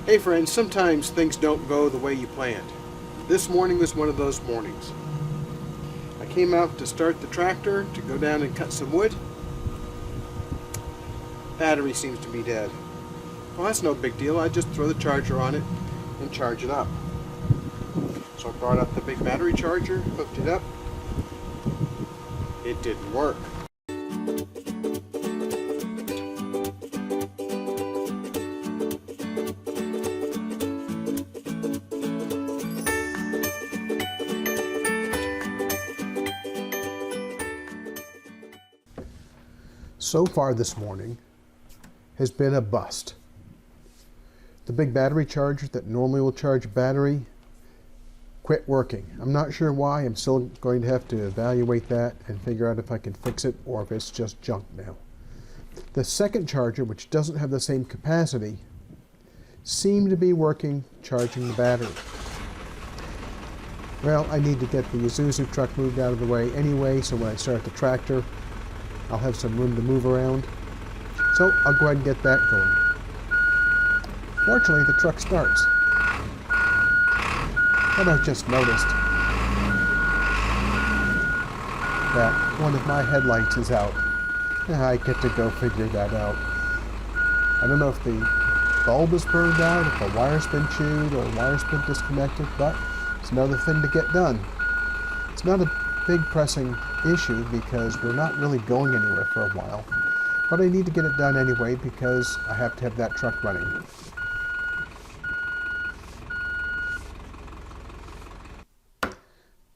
Hey friends, sometimes things don't go the way you planned. This morning was one of those mornings. I came out to start the tractor to go down and cut some wood. Battery seems to be dead. Well, that's no big deal. I just throw the charger on it and charge it up. So I brought up the big battery charger, hooked it up. It didn't work. So far this morning has been a bust. The big battery charger that normally will charge a battery quit working. I'm not sure why. I'm still going to have to evaluate that and figure out if I can fix it or if it's just junk now. The second charger, which doesn't have the same capacity, seemed to be working, charging the battery. Well, I need to get the Isuzu truck moved out of the way anyway, so when I start the tractor, I'll have some room to move around. So I'll go ahead and get that going. Fortunately, the truck starts. But I've just noticed that one of my headlights is out. I get to go figure that out. I don't know if the bulb is burned out, if the wire's been chewed, or the wire's been disconnected, but it's another thing to get done. It's not a big pressing issue because we're not really going anywhere for a while. But I need to get it done anyway because I have to have that truck running.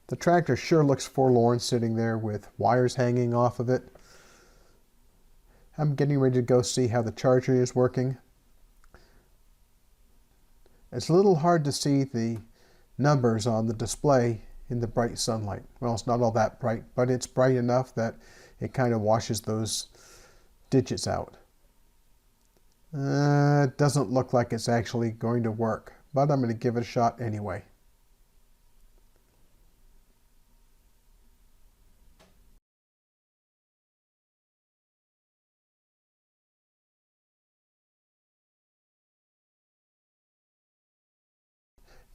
The tractor sure looks forlorn sitting there with wires hanging off of it. I'm getting ready to go see how the charger is working. It's a little hard to see the numbers on the display in the bright sunlight. Well, it's not all that bright, but it's bright enough that it kind of washes those digits out. It doesn't look like it's actually going to work, but I'm going to give it a shot anyway.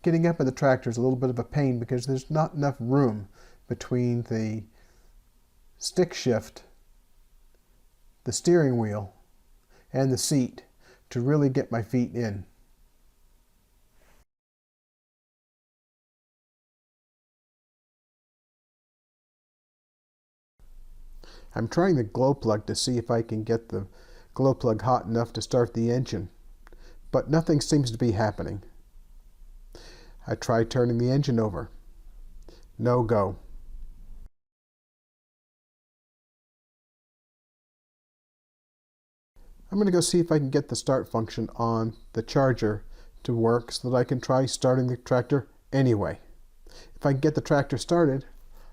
Getting up in the tractor is a little bit of a pain because there's not enough room between the stick shift, the steering wheel, and the seat to really get my feet in. I'm trying the glow plug to see if I can get the glow plug hot enough to start the engine, but nothing seems to be happening. I tried turning the engine over. No go. I'm going to go see if I can get the start function on the charger to work so that I can try starting the tractor anyway. If I can get the tractor started,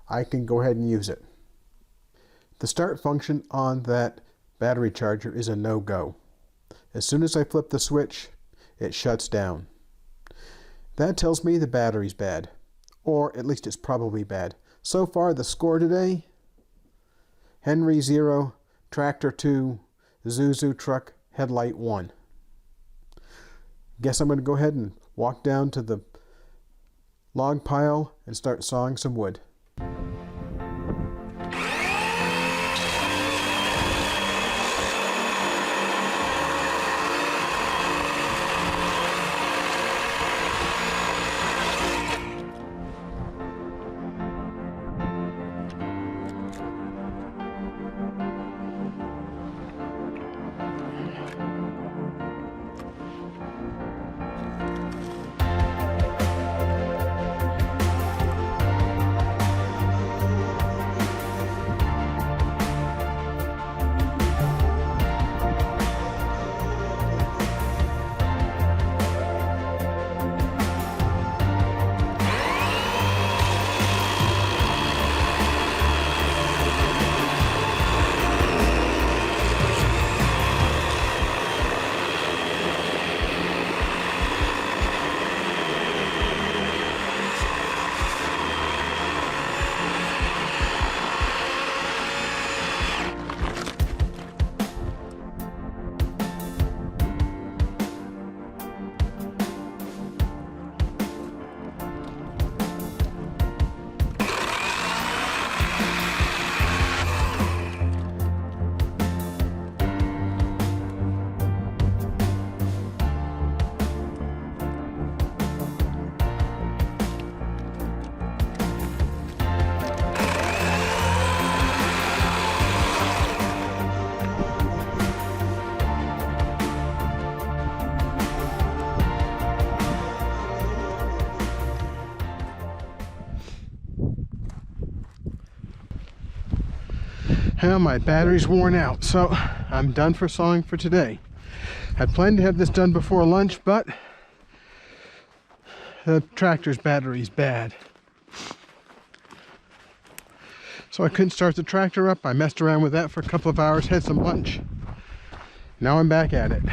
I can go ahead and use it. The start function on that battery charger is a no-go. As soon as I flip the switch, it shuts down. That tells me the battery's bad, or at least it's probably bad. So far, the score today: Henry 0, Tractor 2, Isuzu truck headlight 1. Guess I'm going to go ahead and walk down to the log pile and start sawing some wood. Well, my battery's worn out, so I'm done for sawing for today. I planned to have this done before lunch, but the tractor's battery's bad. So I couldn't start the tractor up. I messed around with that for a couple of hours, had some lunch. Now I'm back at it.